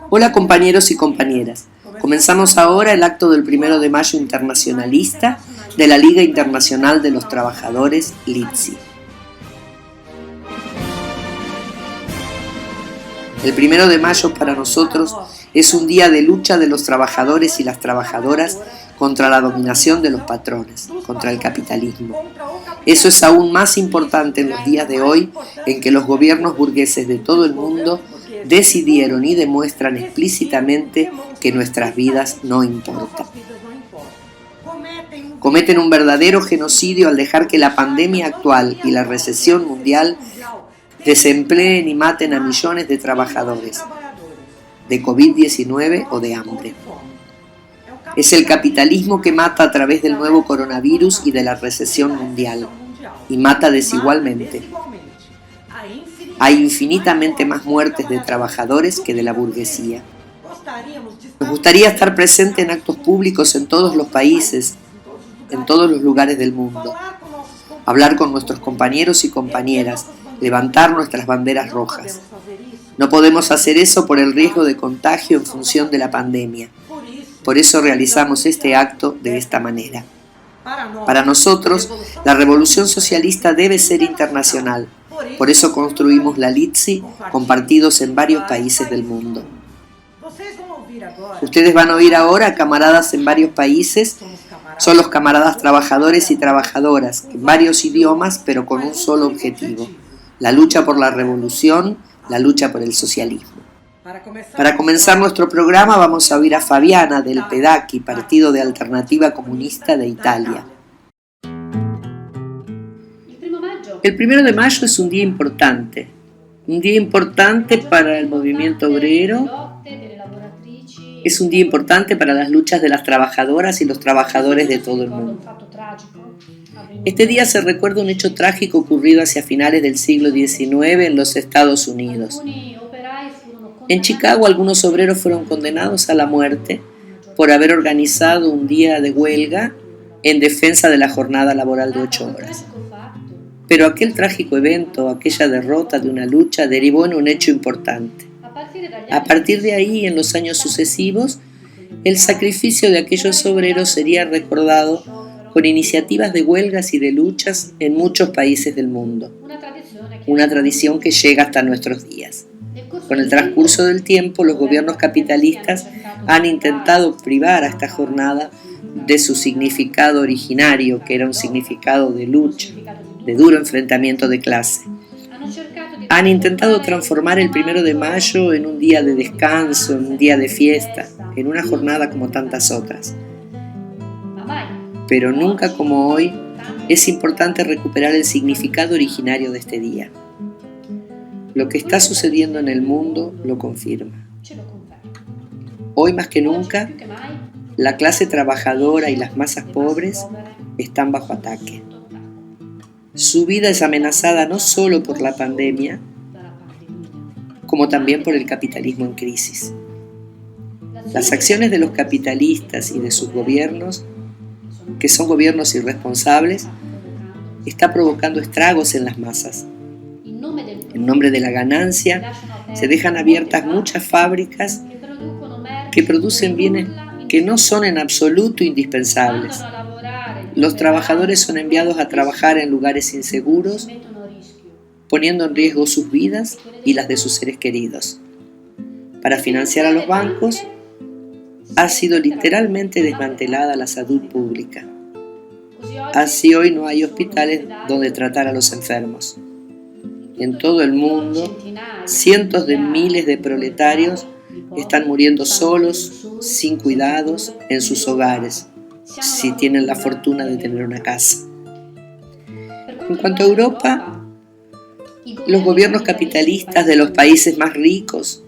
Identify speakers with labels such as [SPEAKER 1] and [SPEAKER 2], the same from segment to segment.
[SPEAKER 1] Hola compañeros y compañeras, comenzamos ahora el acto del 1 de mayo internacionalista de la Liga Internacional de los Trabajadores, LITSI. El 1 de mayo para nosotros es un día de lucha de los trabajadores y las trabajadoras contra la dominación de los patrones, contra el capitalismo. Eso es aún más importante en los días de hoy en que los gobiernos burgueses de todo el mundo decidieron y demuestran explícitamente que nuestras vidas no importan. Cometen un verdadero genocidio al dejar que la pandemia actual y la recesión mundial desempleen y maten a millones de trabajadores, de COVID-19 o de hambre. Es el capitalismo que mata a través del nuevo coronavirus y de la recesión mundial, y mata desigualmente. Hay infinitamente más muertes de trabajadores que de la burguesía. Nos gustaría estar presente en actos públicos en todos los países, en todos los lugares del mundo, hablar con nuestros compañeros y compañeras, levantar nuestras banderas rojas. No podemos hacer eso por el riesgo de contagio en función de la pandemia. Por eso realizamos este acto de esta manera. Para nosotros, la revolución socialista debe ser internacional. Por eso construimos la LITSI con partidos en varios países del mundo. Ustedes van a oír ahora a camaradas en varios países. Son los camaradas trabajadores y trabajadoras, en varios idiomas, pero con un solo objetivo: la lucha por la revolución, la lucha por el socialismo. Para comenzar nuestro programa vamos a oír a Fabiana del PEDACI, Partido de Alternativa Comunista de Italia. El 1 de mayo es un día importante para el movimiento obrero, es un día importante para las luchas de las trabajadoras y los trabajadores de todo el mundo. Este día se recuerda un hecho trágico ocurrido hacia finales del siglo XIX en los Estados Unidos. En Chicago, algunos obreros fueron condenados a la muerte por haber organizado un día de huelga en defensa de la jornada laboral de 8 horas. Pero aquel trágico evento, aquella derrota de una lucha, derivó en un hecho importante. A partir de ahí, en los años sucesivos, el sacrificio de aquellos obreros sería recordado con iniciativas de huelgas y de luchas en muchos países del mundo. Una tradición que llega hasta nuestros días. Con el transcurso del tiempo, los gobiernos capitalistas han intentado privar a esta jornada de su significado originario, que era un significado de lucha, de duro enfrentamiento de clase. Han intentado transformar el 1 de mayo en un día de descanso, en un día de fiesta, en una jornada como tantas otras. Pero nunca como hoy es importante recuperar el significado originario de este día. Lo que está sucediendo en el mundo lo confirma. Hoy más que nunca, la clase trabajadora y las masas pobres están bajo ataque. Su vida es amenazada no solo por la pandemia, como también por el capitalismo en crisis. Las acciones de los capitalistas y de sus gobiernos, que son gobiernos irresponsables, están provocando estragos en las masas. En nombre de la ganancia, se dejan abiertas muchas fábricas que producen bienes que no son en absoluto indispensables. Los trabajadores son enviados a trabajar en lugares inseguros, poniendo en riesgo sus vidas y las de sus seres queridos. Para financiar a los bancos, ha sido literalmente desmantelada la salud pública. Así hoy no hay hospitales donde tratar a los enfermos. En todo el mundo, cientos de miles de proletarios están muriendo solos, sin cuidados, en sus hogares, si tienen la fortuna de tener una casa. En cuanto a Europa, los gobiernos capitalistas de los países más ricos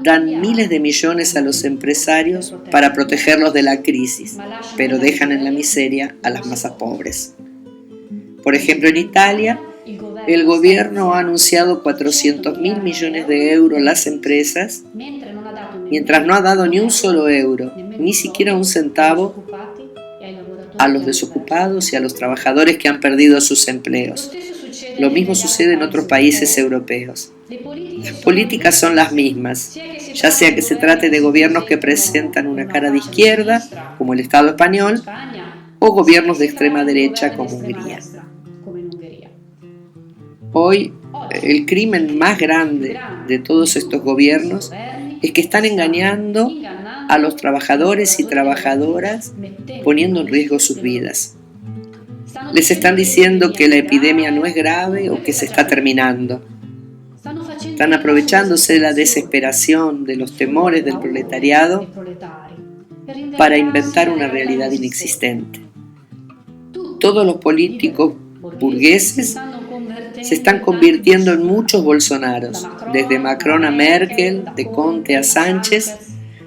[SPEAKER 1] dan miles de millones a los empresarios para protegerlos de la crisis, pero dejan en la miseria a las masas pobres. Por ejemplo, en Italia, el gobierno ha anunciado 400.000 millones de euros a las empresas, mientras no ha dado ni un solo euro, ni siquiera un centavo, a los desocupados y a los trabajadores que han perdido sus empleos. Lo mismo sucede en otros países europeos. Las políticas son las mismas, ya sea que se trate de gobiernos que presentan una cara de izquierda, como el Estado español, o gobiernos de extrema derecha, como Hungría. Hoy, el crimen más grande de todos estos gobiernos es que están engañando a los trabajadores y trabajadoras, poniendo en riesgo sus vidas. Les están diciendo que la epidemia no es grave o que se está terminando. Están aprovechándose de la desesperación, de los temores del proletariado para inventar una realidad inexistente. Todos los políticos burgueses se están convirtiendo en muchos Bolsonaros. Desde Macron a Merkel, de Conte a Sánchez,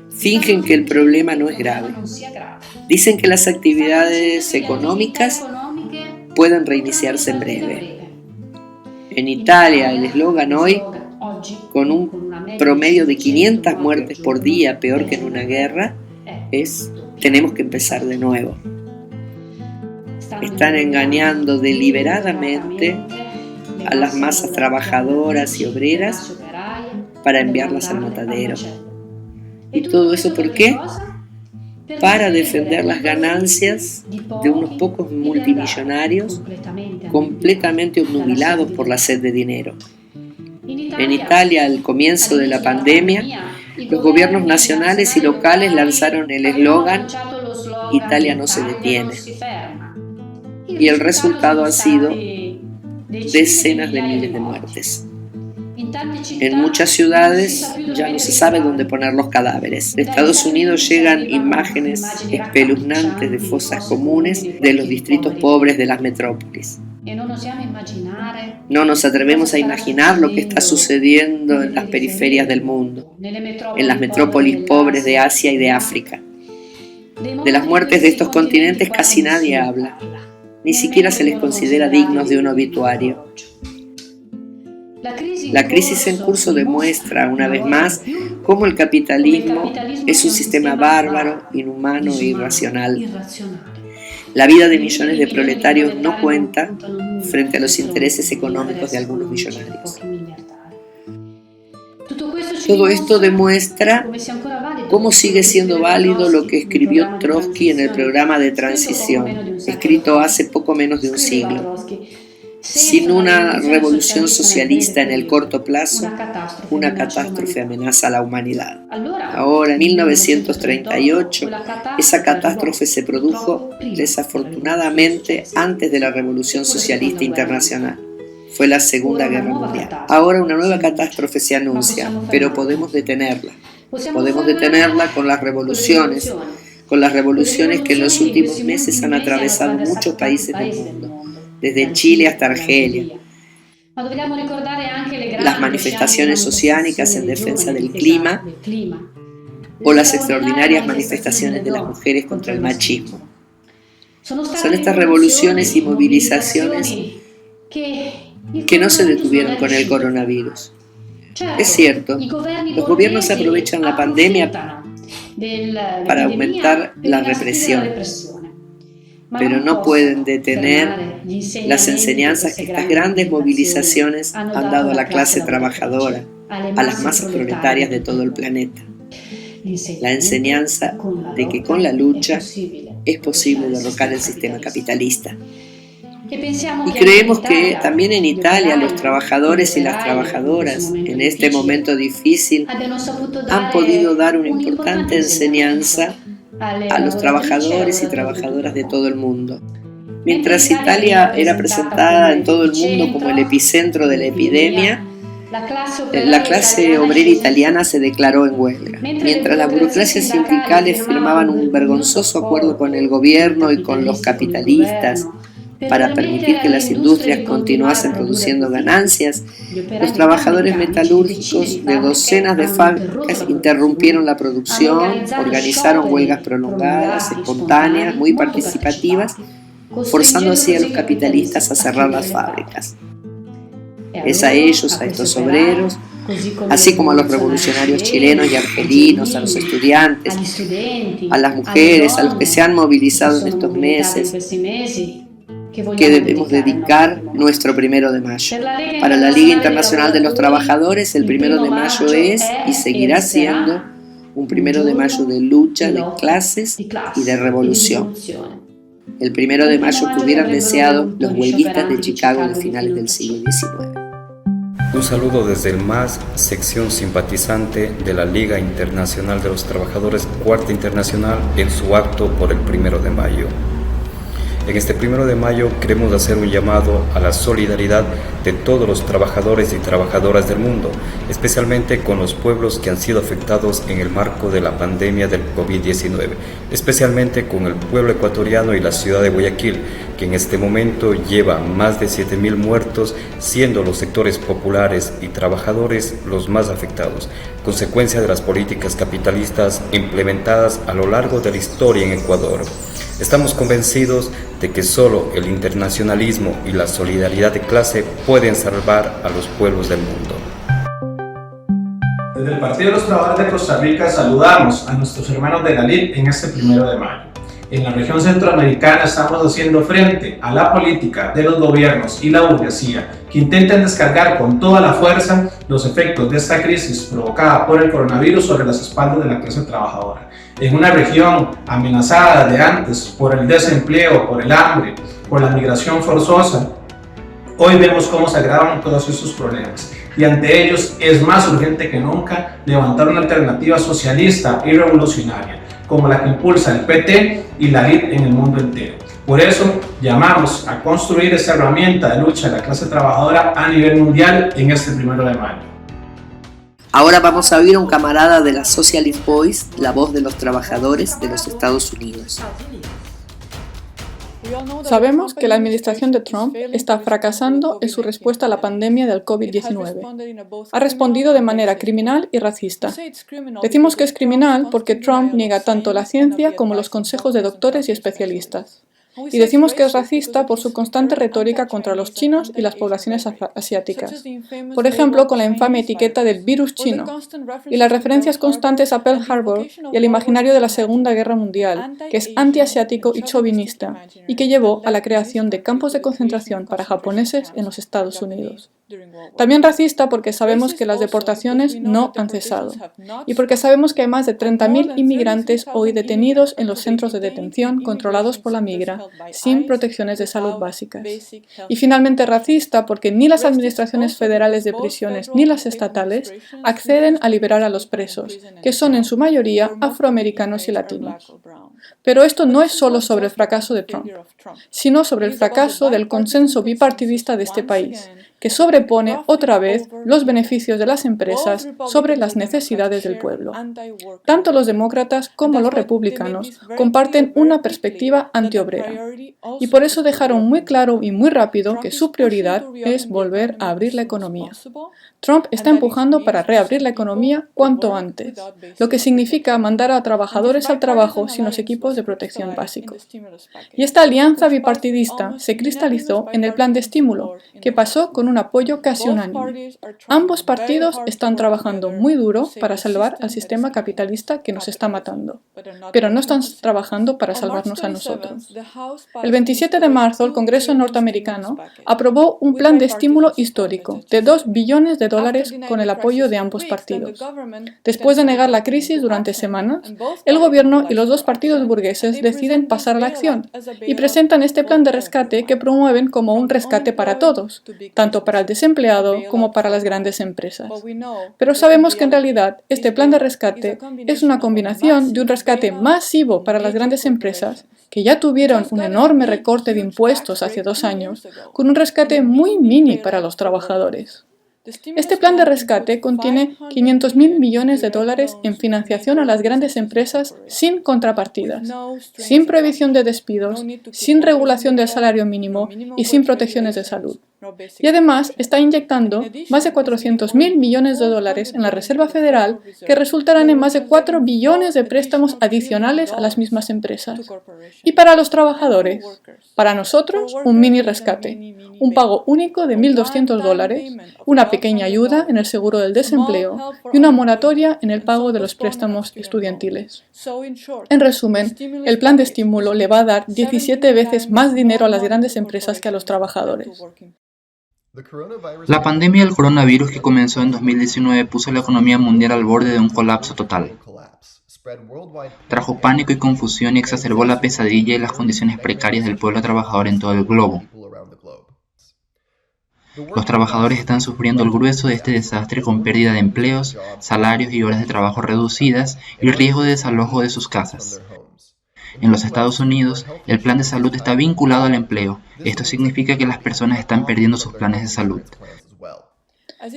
[SPEAKER 1] fingen que el problema no es grave. Dicen que las actividades económicas pueden reiniciarse en breve. En Italia, el eslogan hoy, con un promedio de 500 muertes por día, peor que en una guerra, es: tenemos que empezar de nuevo. Están engañando deliberadamente a las masas trabajadoras y obreras para enviarlas al matadero. ¿Y todo eso por qué? Para defender las ganancias de unos pocos multimillonarios completamente obnubilados por la sed de dinero. En Italia, al comienzo de la pandemia, los gobiernos nacionales y locales lanzaron el eslogan "Italia no se detiene". Y el resultado ha sido decenas de miles de muertes. En muchas ciudades ya no se sabe dónde poner los cadáveres. De Estados Unidos llegan imágenes espeluznantes de fosas comunes de los distritos pobres de las metrópolis. No nos atrevemos a imaginar lo que está sucediendo en las periferias del mundo, en las metrópolis pobres de Asia y de África. De las muertes de estos continentes casi nadie habla. Ni siquiera se les considera dignos de un obituario. La crisis en curso demuestra, una vez más, cómo el capitalismo es un sistema bárbaro, inhumano e irracional. La vida de millones de proletarios no cuenta frente a los intereses económicos de algunos millonarios. Todo esto demuestra cómo sigue siendo válido lo que escribió Trotsky en el programa de transición, escrito hace poco menos de un siglo. Sin una revolución socialista en el corto plazo, una catástrofe amenaza a la humanidad. Ahora, en 1938, esa catástrofe se produjo desafortunadamente antes de la Revolución Socialista Internacional. Fue la Segunda Guerra Mundial. Ahora una nueva catástrofe se anuncia, pero podemos detenerla. Podemos detenerla con las revoluciones que en los últimos meses han atravesado muchos países del mundo, desde Chile hasta Argelia. Las manifestaciones oceánicas en defensa del clima o las extraordinarias manifestaciones de las mujeres contra el machismo. Son estas revoluciones y movilizaciones que no se detuvieron con el coronavirus. Es cierto, los gobiernos aprovechan la pandemia para aumentar la represión, pero no pueden detener las enseñanzas que estas grandes movilizaciones han dado a la clase trabajadora, a las masas proletarias de todo el planeta. La enseñanza de que con la lucha es posible derrocar el sistema capitalista. Y creemos que también en Italia los trabajadores y las trabajadoras en este momento difícil han podido dar una importante enseñanza a los trabajadores y trabajadoras de todo el mundo. Mientras Italia era presentada en todo el mundo como el epicentro de la epidemia, la clase obrera italiana se declaró en huelga. Mientras las burocracias sindicales firmaban un vergonzoso acuerdo con el gobierno y con los capitalistas para permitir que las industrias continuasen produciendo ganancias, los trabajadores metalúrgicos de docenas de fábricas interrumpieron la producción, organizaron huelgas prolongadas, espontáneas, muy participativas, forzando así a los capitalistas a cerrar las fábricas. Es a ellos, a estos obreros, así como a los revolucionarios chilenos y argelinos, a los estudiantes, a las mujeres, a los que se han movilizado en estos meses, que debemos dedicar nuestro 1 de mayo. Para la Liga Internacional de los Trabajadores, el 1 de mayo es y seguirá siendo un 1 de mayo de lucha, de clases y de revolución. El 1 de mayo que hubieran deseado los huelguistas de Chicago de finales del siglo XIX.
[SPEAKER 2] Un saludo desde el MAS, sección simpatizante de la Liga Internacional de los Trabajadores, Cuarta Internacional, en su acto por el 1 de mayo. En este 1 de mayo queremos hacer un llamado a la solidaridad de todos los trabajadores y trabajadoras del mundo, especialmente con los pueblos que han sido afectados en el marco de la pandemia del COVID-19, especialmente con el pueblo ecuatoriano y la ciudad de Guayaquil, que en este momento lleva más de 7.000 muertos, siendo los sectores populares y trabajadores los más afectados, consecuencia de las políticas capitalistas implementadas a lo largo de la historia en Ecuador. Estamos convencidos de que solo el internacionalismo y la solidaridad de clase pueden salvar a los pueblos del mundo.
[SPEAKER 3] Desde el Partido de los Trabajadores de Costa Rica saludamos a nuestros hermanos de la LID en este 1 de mayo. En la región centroamericana estamos haciendo frente a la política de los gobiernos y la burguesía que intentan descargar con toda la fuerza los efectos de esta crisis provocada por el coronavirus sobre las espaldas de la clase trabajadora. En una región amenazada de antes por el desempleo, por el hambre, por la migración forzosa, hoy vemos cómo se agravan todos estos problemas y ante ellos es más urgente que nunca levantar una alternativa socialista y revolucionaria como la que impulsa el PT y la LID en el mundo entero. Por eso llamamos a construir esta herramienta de lucha de la clase trabajadora a nivel mundial en este 1 de mayo.
[SPEAKER 1] Ahora vamos a oír a un camarada de la Socialist Voice, la voz de los trabajadores de los Estados Unidos.
[SPEAKER 4] Sabemos que la administración de Trump está fracasando en su respuesta a la pandemia del COVID-19. Ha respondido de manera criminal y racista. Decimos que es criminal porque Trump niega tanto la ciencia como los consejos de doctores y especialistas. Y decimos que es racista por su constante retórica contra los chinos y las poblaciones asiáticas. Por ejemplo, con la infame etiqueta del virus chino y las referencias constantes a Pearl Harbor y al imaginario de la Segunda Guerra Mundial, que es antiasiático y chauvinista, y que llevó a la creación de campos de concentración para japoneses en los Estados Unidos. También racista porque sabemos que las deportaciones no han cesado y porque sabemos que hay más de 30.000 inmigrantes hoy detenidos en los centros de detención controlados por la migra sin protecciones de salud básicas. Y finalmente racista porque ni las administraciones federales de prisiones ni las estatales acceden a liberar a los presos, que son en su mayoría afroamericanos y latinos. Pero esto no es solo sobre el fracaso de Trump, sino sobre el fracaso del consenso bipartidista de este país, que sobrepone otra vez los beneficios de las empresas sobre las necesidades del pueblo. Tanto los demócratas como los republicanos comparten una perspectiva antiobrera, y por eso dejaron muy claro y muy rápido que su prioridad es volver a abrir la economía. Trump está empujando para reabrir la economía cuanto antes, lo que significa mandar a trabajadores al trabajo sin los equipos de protección básicos. Y esta alianza bipartidista se cristalizó en el plan de estímulo, que pasó con un apoyo casi unánime. Ambos partidos están trabajando muy duro para salvar al sistema capitalista que nos está matando, pero no están trabajando para salvarnos a nosotros. El 27 de marzo, el Congreso norteamericano aprobó un plan de estímulo histórico de $2 billones con el apoyo de ambos partidos. Después de negar la crisis durante semanas, el gobierno y los dos partidos burgueses deciden pasar a la acción y presentan este plan de rescate que promueven como un rescate para todos, tanto para el desempleado como para las grandes empresas. Pero sabemos que en realidad este plan de rescate es una combinación de un rescate masivo para las grandes empresas, que ya tuvieron un enorme recorte de impuestos hace 2 años, con un rescate muy mini para los trabajadores. Este plan de rescate contiene $500.000 millones en financiación a las grandes empresas sin contrapartidas, sin prohibición de despidos, sin regulación del salario mínimo y sin protecciones de salud. Y además está inyectando más de 400.000 millones de dólares en la Reserva Federal que resultarán en más de 4 billones de préstamos adicionales a las mismas empresas. Y para los trabajadores, para nosotros, un mini rescate, un pago único de $1.200, una pequeña ayuda en el seguro del desempleo y una moratoria en el pago de los préstamos estudiantiles. En resumen, el plan de estímulo le va a dar 17 veces más dinero a las grandes empresas que a los trabajadores.
[SPEAKER 5] La pandemia del coronavirus que comenzó en 2019 puso a la economía mundial al borde de un colapso total. Trajo pánico y confusión y exacerbó la pesadilla y las condiciones precarias del pueblo trabajador en todo el globo. Los trabajadores están sufriendo el grueso de este desastre con pérdida de empleos, salarios y horas de trabajo reducidas y riesgo de desalojo de sus casas. En los Estados Unidos, el plan de salud está vinculado al empleo. Esto significa que las personas están perdiendo sus planes de salud.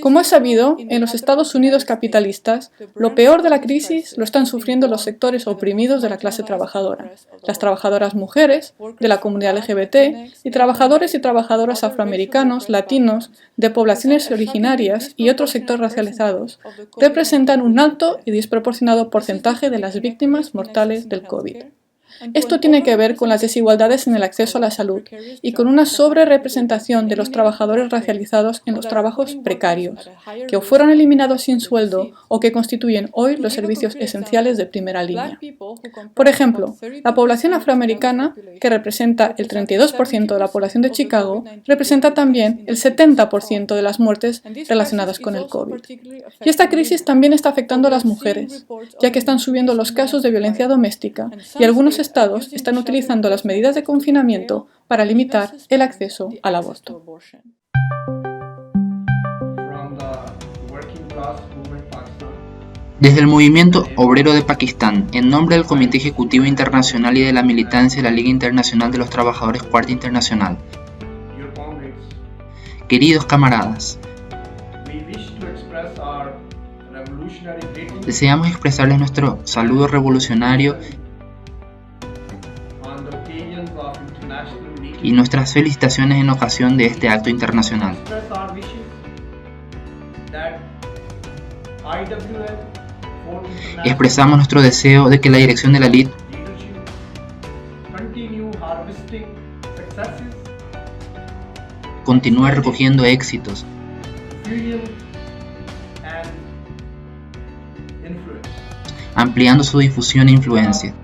[SPEAKER 4] Como es sabido, en los Estados Unidos capitalistas, lo peor de la crisis lo están sufriendo los sectores oprimidos de la clase trabajadora, las trabajadoras mujeres, de la comunidad LGBT y trabajadores y trabajadoras afroamericanos, latinos, de poblaciones originarias y otros sectores racializados, representan un alto y desproporcionado porcentaje de las víctimas mortales del COVID. Esto tiene que ver con las desigualdades en el acceso a la salud y con una sobrerepresentación de los trabajadores racializados en los trabajos precarios, que o fueron eliminados sin sueldo o que constituyen hoy los servicios esenciales de primera línea. Por ejemplo, la población afroamericana, que representa el 32% de la población de Chicago, representa también el 70% de las muertes relacionadas con el COVID. Y esta crisis también está afectando a las mujeres, ya que están subiendo los casos de violencia doméstica y algunos estados están utilizando las medidas de confinamiento para limitar el acceso al aborto.
[SPEAKER 5] Desde el movimiento obrero de Pakistán, en nombre del Comité Ejecutivo Internacional y de la militancia de la Liga Internacional de los Trabajadores Cuarta Internacional, queridos camaradas, deseamos expresarles nuestro saludo revolucionario y nuestras felicitaciones en ocasión de este acto internacional. Expresamos nuestro deseo de que la dirección de la LIT continúe recogiendo éxitos ampliando su difusión e influencia.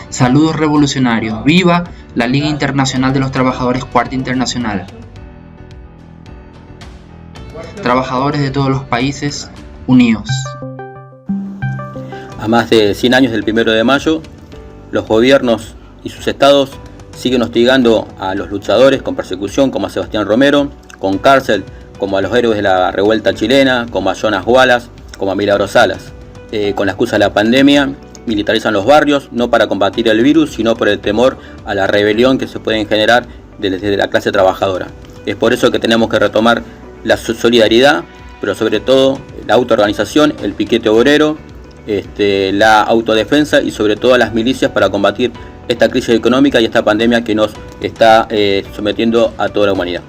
[SPEAKER 5] Saludos revolucionarios. ¡Viva la Liga Internacional de los Trabajadores Cuarta Internacional! Trabajadores de todos los países, unidos.
[SPEAKER 6] A más de 100 años del 1 de mayo, los gobiernos y sus estados siguen hostigando a los luchadores con persecución, como a Sebastián Romero, con cárcel, como a los héroes de la revuelta chilena, como a Jonas Wallace, como a Milagros Salas. Con la excusa de la pandemia, militarizan los barrios, no para combatir el virus, sino por el temor a la rebelión que se puede generar desde la clase trabajadora. Es por eso que tenemos que retomar la solidaridad, pero sobre todo la autoorganización, el piquete obrero, la autodefensa y sobre todo las milicias para combatir esta crisis económica y esta pandemia que nos está sometiendo a toda la humanidad.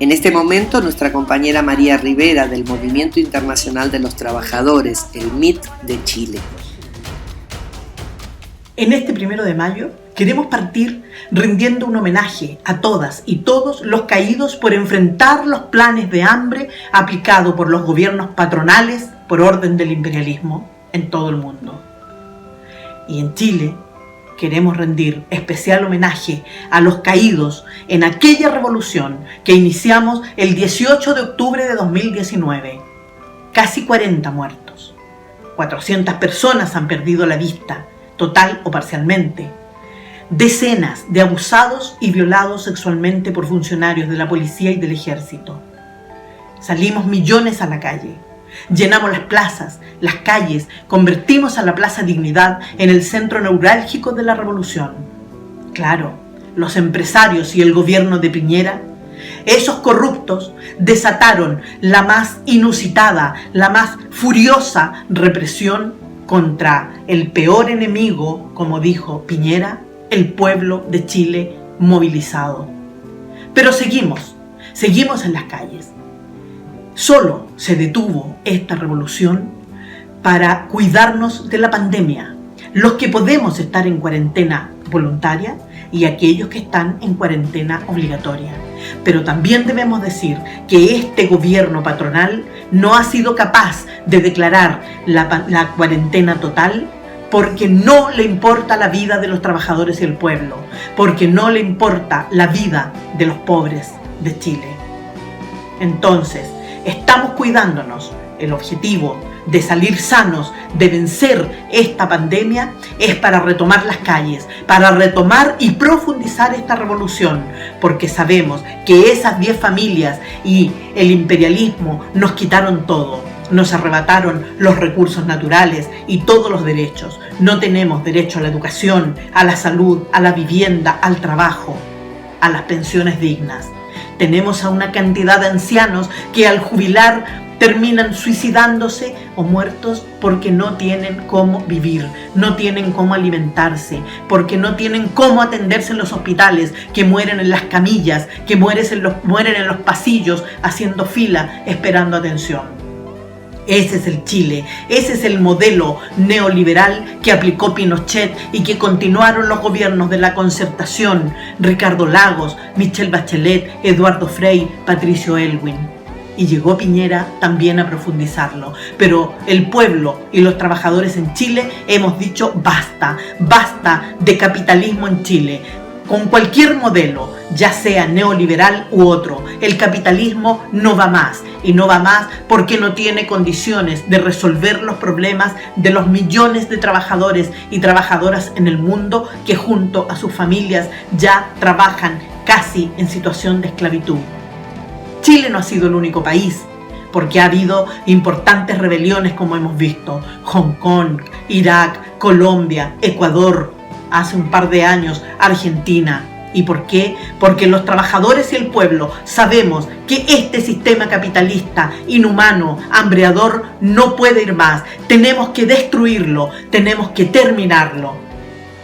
[SPEAKER 1] En este momento, nuestra compañera María Rivera del Movimiento Internacional de los Trabajadores, el MIT de Chile.
[SPEAKER 7] En este 1 de mayo queremos partir rindiendo un homenaje a todas y todos los caídos por enfrentar los planes de hambre aplicados por los gobiernos patronales por orden del imperialismo en todo el mundo. Y en Chile queremos rendir especial homenaje a los caídos en aquella revolución que iniciamos el 18 de octubre de 2019. Casi 40 muertos. 400 personas han perdido la vista, total o parcialmente. Decenas de abusados y violados sexualmente por funcionarios de la policía y del ejército. Salimos millones a la calle. Llenamos las plazas, las calles, convertimos a la Plaza Dignidad en el centro neurálgico de la revolución. Claro, los empresarios y el gobierno de Piñera, esos corruptos, desataron la más inusitada, la más furiosa represión contra el peor enemigo, como dijo Piñera, el pueblo de Chile movilizado. Pero seguimos en las calles. Solo se detuvo esta revolución para cuidarnos de la pandemia, los que podemos estar en cuarentena voluntaria y aquellos que están en cuarentena obligatoria. Pero también debemos decir que este gobierno patronal no ha sido capaz de declarar la cuarentena total porque no le importa la vida de los trabajadores y el pueblo, porque no le importa la vida de los pobres de Chile. Entonces, estamos cuidándonos. El objetivo de salir sanos, de vencer esta pandemia, es para retomar las calles, para retomar y profundizar esta revolución, porque sabemos que esas 10 familias y el imperialismo nos quitaron todo. Nos arrebataron los recursos naturales y todos los derechos. No tenemos derecho a la educación, a la salud, a la vivienda, al trabajo, a las pensiones dignas. Tenemos a una cantidad de ancianos que al jubilar terminan suicidándose o muertos porque no tienen cómo vivir, no tienen cómo alimentarse, porque no tienen cómo atenderse en los hospitales, que mueren en las camillas, que mueren en los pasillos haciendo fila esperando atención. Ese es el Chile, ese es el modelo neoliberal que aplicó Pinochet y que continuaron los gobiernos de la Concertación, Ricardo Lagos, Michelle Bachelet, Eduardo Frei, Patricio Aylwin. Y llegó Piñera también a profundizarlo. Pero el pueblo y los trabajadores en Chile hemos dicho basta, basta de capitalismo en Chile. Con cualquier modelo, ya sea neoliberal u otro, el capitalismo no va más. Y no va más porque no tiene condiciones de resolver los problemas de los millones de trabajadores y trabajadoras en el mundo que junto a sus familias ya trabajan casi en situación de esclavitud. Chile no ha sido el único país, porque ha habido importantes rebeliones como hemos visto. Hong Kong, Irak, Colombia, Ecuador, hace un par de años Argentina. ¿Y por qué? Porque los trabajadores y el pueblo sabemos que este sistema capitalista, inhumano, hambreador, no puede ir más. Tenemos que destruirlo, tenemos que terminarlo.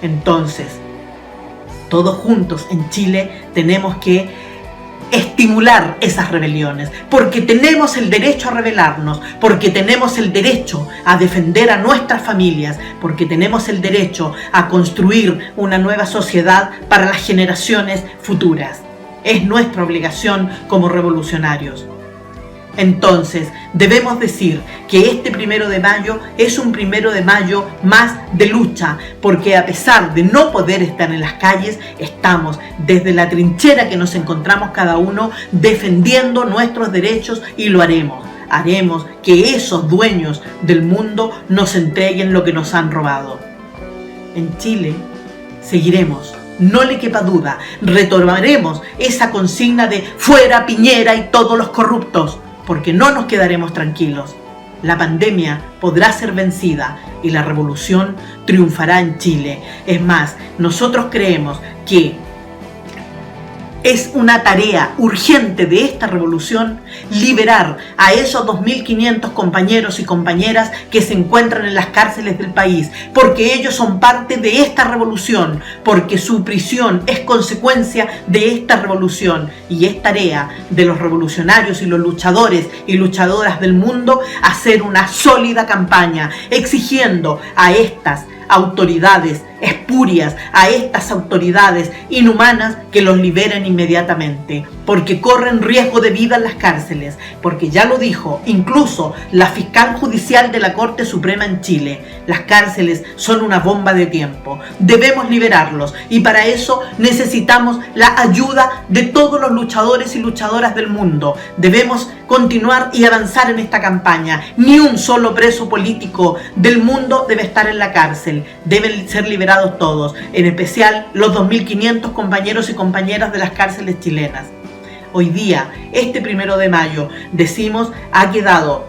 [SPEAKER 7] Entonces, todos juntos en Chile tenemos que estimular esas rebeliones, porque tenemos el derecho a rebelarnos, porque tenemos el derecho a defender a nuestras familias, porque tenemos el derecho a construir una nueva sociedad para las generaciones futuras. Es nuestra obligación como revolucionarios. Entonces, debemos decir que este 1 de mayo es un 1 de mayo más de lucha, porque a pesar de no poder estar en las calles, estamos desde la trinchera que nos encontramos cada uno defendiendo nuestros derechos y lo haremos. Haremos que esos dueños del mundo nos entreguen lo que nos han robado. En Chile seguiremos. No le quepa duda, retomaremos esa consigna de fuera Piñera y todos los corruptos, porque no nos quedaremos tranquilos. La pandemia podrá ser vencida y la revolución triunfará en Chile. Es más, nosotros creemos que es una tarea urgente de esta revolución liberar a esos 2.500 compañeros y compañeras que se encuentran en las cárceles del país, porque ellos son parte de esta revolución, porque su prisión es consecuencia de esta revolución, y es tarea de los revolucionarios y los luchadores y luchadoras del mundo hacer una sólida campaña exigiendo a estas autoridades espurias, a estas autoridades inhumanas, que los liberen inmediatamente, porque corren riesgo de vida en las cárceles, porque ya lo dijo incluso la fiscal judicial de la Corte Suprema en Chile: las cárceles son una bomba de tiempo, debemos liberarlos, y para eso necesitamos la ayuda de todos los luchadores y luchadoras del mundo. Debemos continuar y avanzar en esta campaña. Ni un solo preso político del mundo debe estar en la cárcel, deben ser liberados todos, en especial los 2.500 compañeros y compañeras de las cárceles chilenas. Hoy día, este 1 de mayo, decimos, ha quedado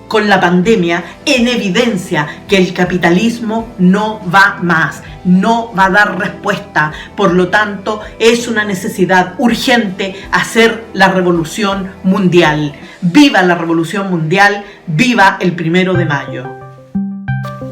[SPEAKER 7] con la pandemia en evidencia que el capitalismo no va más, no va a dar respuesta. Por lo tanto, es una necesidad urgente hacer la revolución mundial. ¡Viva la revolución mundial! ¡Viva el 1 de mayo!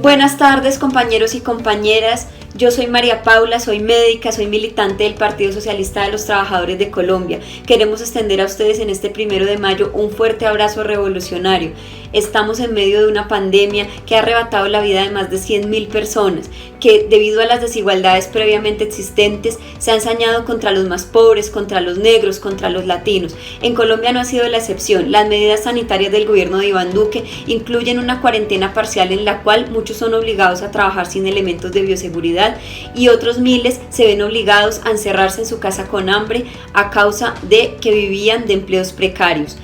[SPEAKER 8] Buenas tardes, compañeros y compañeras. Yo soy María Paula, soy médica, soy militante del Partido Socialista de los Trabajadores de Colombia. Queremos extender a ustedes en este 1 de mayo un fuerte abrazo revolucionario. Estamos en medio de una pandemia que ha arrebatado la vida de más de 100.000 personas, que debido a las desigualdades previamente existentes se han sañado contra los más pobres, contra los negros, contra los latinos. En Colombia no ha sido la excepción. Las medidas sanitarias del gobierno de Iván Duque incluyen una cuarentena parcial en la cual muchos son obligados a trabajar sin elementos de bioseguridad y otros miles se ven obligados a encerrarse en su casa con hambre a causa de que vivían de empleos precarios.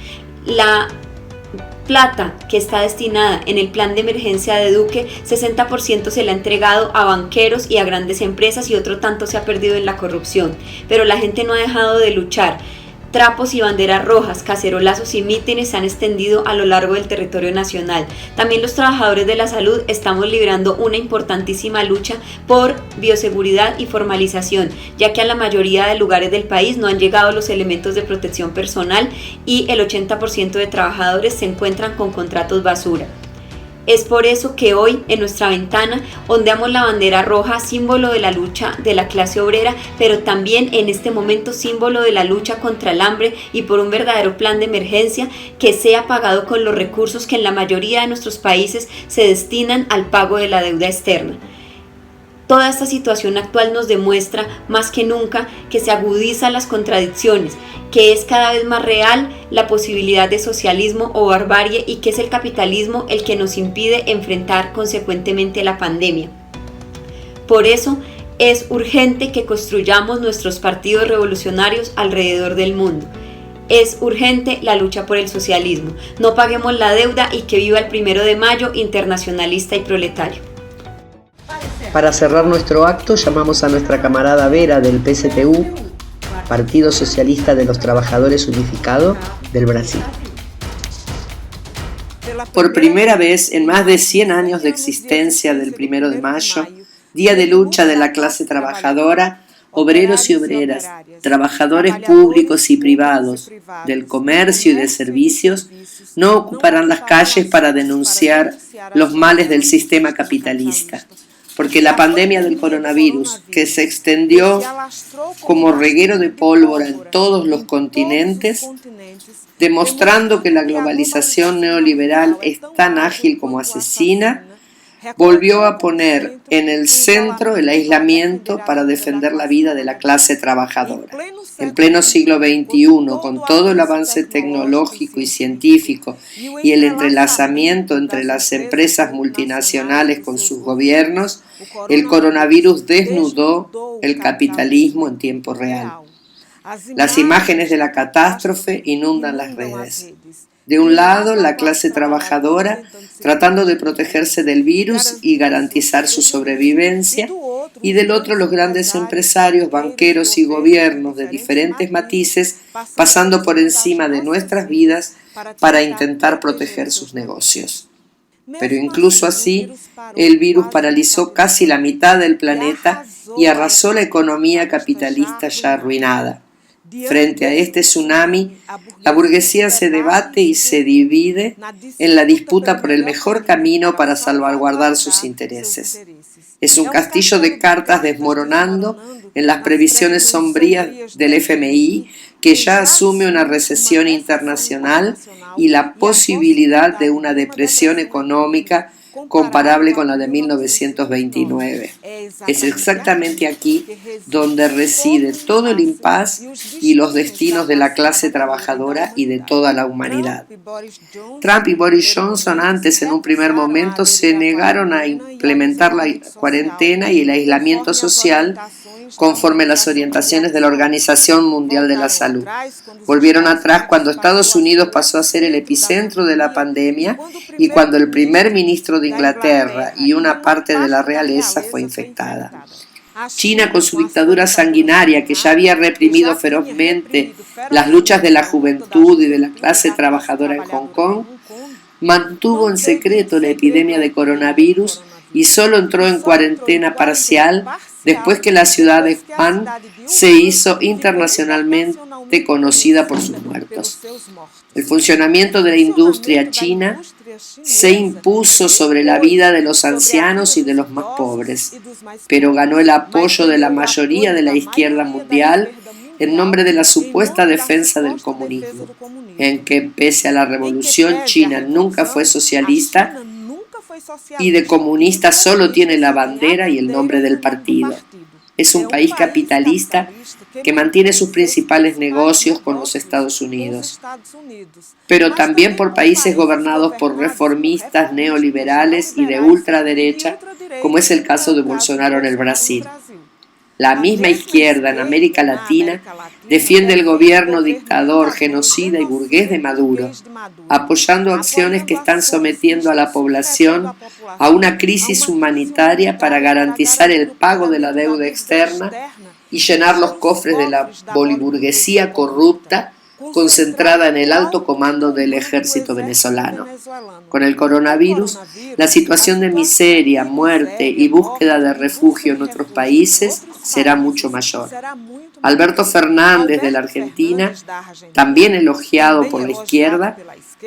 [SPEAKER 8] La plata que está destinada en el plan de emergencia de Duque, 60% se le ha entregado a banqueros y a grandes empresas y otro tanto se ha perdido en la corrupción. Pero la gente no ha dejado de luchar. Trapos y banderas rojas, cacerolazos y mítines se han extendido a lo largo del territorio nacional. También los trabajadores de la salud estamos librando una importantísima lucha por bioseguridad y formalización, ya que a la mayoría de lugares del país no han llegado los elementos de protección personal y el 80% de trabajadores se encuentran con contratos basura. Es por eso que hoy en nuestra ventana ondeamos la bandera roja, símbolo de la lucha de la clase obrera, pero también en este momento símbolo de la lucha contra el hambre y por un verdadero plan de emergencia que sea pagado con los recursos que en la mayoría de nuestros países se destinan al pago de la deuda externa. Toda esta situación actual nos demuestra más que nunca que se agudizan las contradicciones, que es cada vez más real la posibilidad de socialismo o barbarie y que es el capitalismo el que nos impide enfrentar consecuentemente la pandemia. Por eso es urgente que construyamos nuestros partidos revolucionarios alrededor del mundo. Es urgente la lucha por el socialismo. No paguemos la deuda y que viva el 1 de mayo internacionalista y proletario.
[SPEAKER 1] Para cerrar nuestro acto, llamamos a nuestra camarada Vera del PSTU, Partido Socialista de los Trabajadores Unificado del Brasil. Por primera vez en más de 100 años de existencia del 1 de mayo, día de lucha de la clase trabajadora, obreros y obreras, trabajadores públicos y privados, del comercio y de servicios, no ocuparán las calles para denunciar los males del sistema capitalista. Porque la pandemia del coronavirus, que se extendió como reguero de pólvora en todos los continentes, demostrando que la globalización neoliberal es tan ágil como asesina, volvió a poner en el centro el aislamiento para defender la vida de la clase trabajadora. En pleno siglo XXI, con todo el avance tecnológico y científico y el entrelazamiento entre las empresas multinacionales con sus gobiernos, el coronavirus desnudó el capitalismo en tiempo real. Las imágenes de la catástrofe inundan las redes. De un lado, la clase trabajadora tratando de protegerse del virus y garantizar su sobrevivencia, y del otro los grandes empresarios, banqueros y gobiernos de diferentes matices pasando por encima de nuestras vidas para intentar proteger sus negocios. Pero incluso así, el virus paralizó casi la mitad del planeta y arrasó la economía capitalista ya arruinada. Frente a este tsunami, la burguesía se debate y se divide en la disputa por el mejor camino para salvaguardar sus intereses. Es un castillo de cartas desmoronando en las previsiones sombrías del FMI, que ya asume una recesión internacional y la posibilidad de una depresión económica comparable con la de 1929. Es exactamente aquí donde reside todo el impas y los destinos de la clase trabajadora y de toda la humanidad. Trump y Boris Johnson antes, en un primer momento, se negaron a implementar la cuarentena y el aislamiento social conforme a las orientaciones de la Organización Mundial de la Salud. Volvieron atrás cuando Estados Unidos pasó a ser el epicentro de la pandemia y cuando el primer ministro de Inglaterra y una parte de la realeza fue infectada. China, con su dictadura sanguinaria que ya había reprimido ferozmente las luchas de la juventud y de la clase trabajadora en Hong Kong, mantuvo en secreto la epidemia de coronavirus y solo entró en cuarentena parcial después que la ciudad de Wuhan se hizo internacionalmente conocida por sus muertos. El funcionamiento de la industria china se impuso sobre la vida de los ancianos y de los más pobres, pero ganó el apoyo de la mayoría de la izquierda mundial en nombre de la supuesta defensa del comunismo, en que pese a la revolución China nunca fue socialista y de comunista solo tiene la bandera y el nombre del partido. Es un país capitalista que mantiene sus principales negocios con los Estados Unidos, pero también por países gobernados por reformistas neoliberales y de ultraderecha, como es el caso de Bolsonaro en el Brasil. La misma izquierda en América Latina defiende el gobierno dictador, genocida y burgués de Maduro, apoyando acciones que están sometiendo a la población a una crisis humanitaria para garantizar el pago de la deuda externa y llenar los cofres de la boliburguesía corrupta concentrada en el alto comando del ejército venezolano. Con el coronavirus, la situación de miseria, muerte y búsqueda de refugio en otros países será mucho mayor. Alberto Fernández de la Argentina, también elogiado por la izquierda,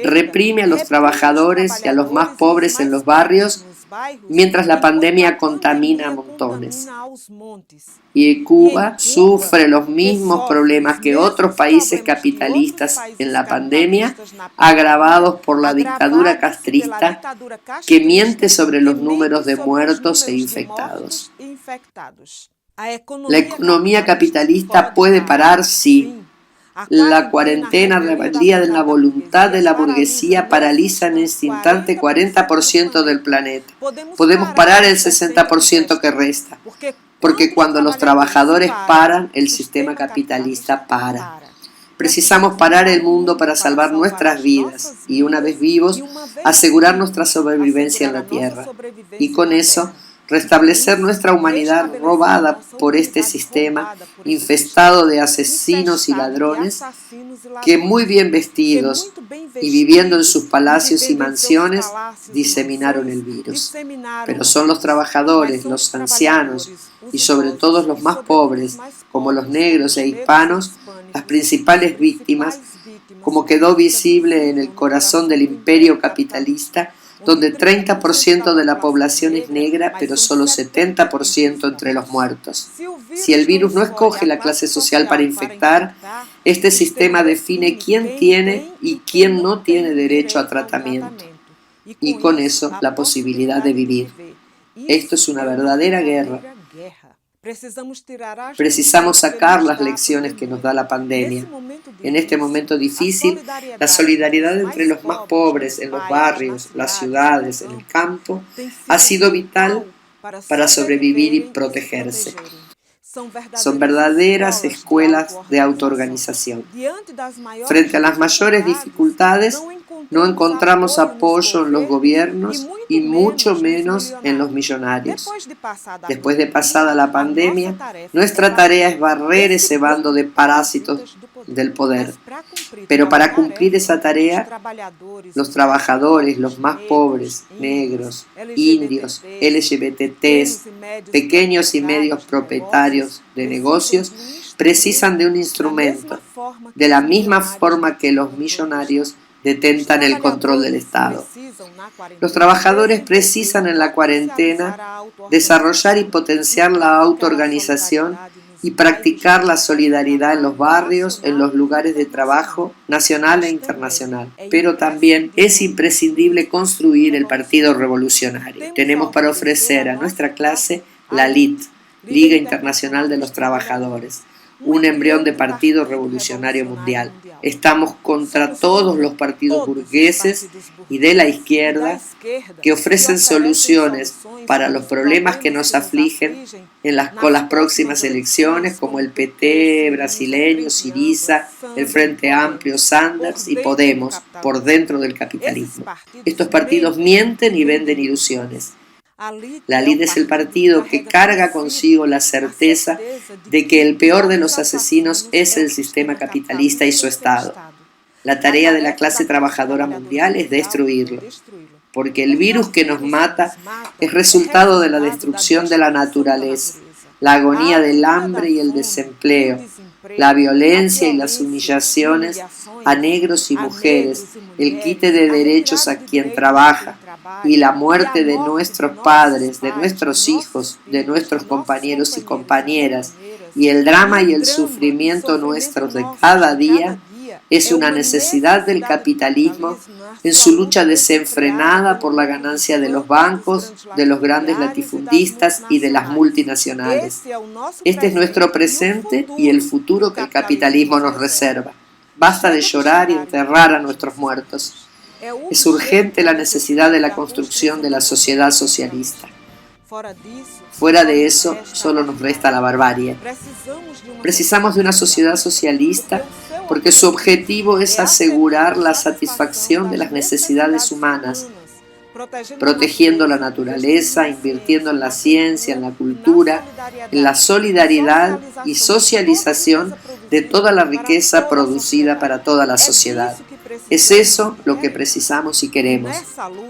[SPEAKER 1] reprime a los trabajadores y a los más pobres en los barrios mientras la pandemia contamina a montones. Y Cuba sufre los mismos problemas que otros países capitalistas en la pandemia, agravados por la dictadura castrista que miente sobre los números de muertos e infectados. La economía capitalista puede parar si la cuarentena, rebeldía de la voluntad de la burguesía paraliza en este instante 40% del planeta. Podemos parar el 60% que resta, porque cuando los trabajadores paran, el sistema capitalista para. Precisamos parar el mundo para salvar nuestras vidas y, una vez vivos, asegurar nuestra sobrevivencia en la Tierra. Y con eso, restablecer nuestra humanidad robada por este sistema infestado de asesinos y ladrones que muy bien vestidos y viviendo en sus palacios y mansiones diseminaron el virus. Pero son los trabajadores, los ancianos y sobre todo los más pobres, como los negros e hispanos, las principales víctimas, como quedó visible en el corazón del imperio capitalista, donde 30% de la población es negra, pero solo 70% entre los muertos. Si el virus no escoge la clase social para infectar, este sistema define quién tiene y quién no tiene derecho a tratamiento, y con eso la posibilidad de vivir. Esto es una verdadera guerra. Precisamos sacar las lecciones que nos da la pandemia. En este momento difícil, la solidaridad entre los más pobres en los barrios, las ciudades, en el campo, ha sido vital para sobrevivir y protegerse. Son verdaderas escuelas de autoorganización. Frente a las mayores dificultades, no encontramos apoyo en los gobiernos y mucho menos en los millonarios. Después de pasada la pandemia, nuestra tarea es barrer ese bando de parásitos del poder. Pero para cumplir esa tarea, los trabajadores, los más pobres, negros, indios, LGBTs, pequeños y medios propietarios de negocios, precisan de un instrumento, de la misma forma que los millonarios detentan el control del Estado. Los trabajadores precisan en la cuarentena desarrollar y potenciar la autoorganización y practicar la solidaridad en los barrios, en los lugares de trabajo, nacional e internacional. Pero también es imprescindible construir el Partido Revolucionario. Tenemos para ofrecer a nuestra clase la LIT, Liga Internacional de los Trabajadores, un embrión de partido revolucionario mundial. Estamos contra todos los partidos burgueses y de la izquierda que ofrecen soluciones para los problemas que nos afligen con las próximas elecciones, como el PT brasileño, Syriza, el Frente Amplio, Sanders y Podemos, por dentro del capitalismo. Estos partidos mienten y venden ilusiones. La LID es el partido que carga consigo la certeza de que el peor de los asesinos es el sistema capitalista y su Estado. La tarea de la clase trabajadora mundial es destruirlo, porque el virus que nos mata es resultado de la destrucción de la naturaleza, la agonía del hambre y el desempleo, la violencia y las humillaciones a negros y mujeres, el quite de derechos a quien trabaja y la muerte de nuestros padres, de nuestros hijos, de nuestros compañeros y compañeras, y el drama y el sufrimiento nuestros de cada día, es una necesidad del capitalismo en su lucha desenfrenada por la ganancia de los bancos, de los grandes latifundistas y de las multinacionales. Este es nuestro presente y el futuro que el capitalismo nos reserva. Basta de llorar y enterrar a nuestros muertos. Es urgente la necesidad de la construcción de la sociedad socialista. Fuera de eso, solo nos resta la barbarie. Precisamos de una sociedad socialista porque su objetivo es asegurar la satisfacción de las necesidades humanas, protegiendo la naturaleza, invirtiendo en la ciencia, en la cultura, en la solidaridad y socialización de toda la riqueza producida para toda la sociedad. Es eso lo que precisamos y queremos,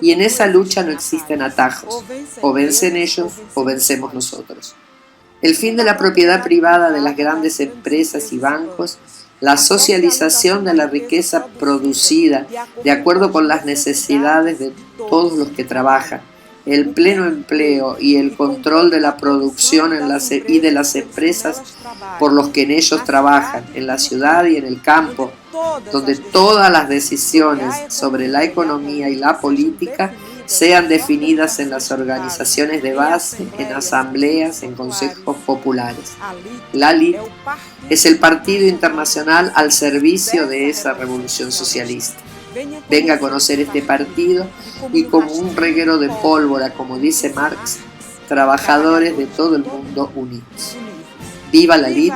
[SPEAKER 1] y en esa lucha no existen atajos, o vencen ellos o vencemos nosotros. El fin de la propiedad privada de las grandes empresas y bancos, la socialización de la riqueza producida de acuerdo con las necesidades de todos los que trabajan, el pleno empleo y el control de la producción y de las empresas por los que en ellos trabajan, en la ciudad y en el campo, donde todas las decisiones sobre la economía y la política sean definidas en las organizaciones de base, en asambleas, en consejos populares. La LIT es el partido internacional al servicio de esa revolución socialista. Venga a conocer este partido y como un reguero de pólvora, como dice Marx, trabajadores de todo el mundo unidos. ¡Viva la LIT!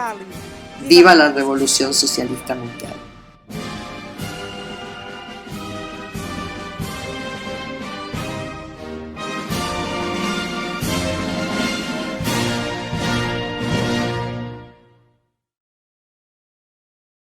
[SPEAKER 1] ¡Viva la revolución socialista mundial!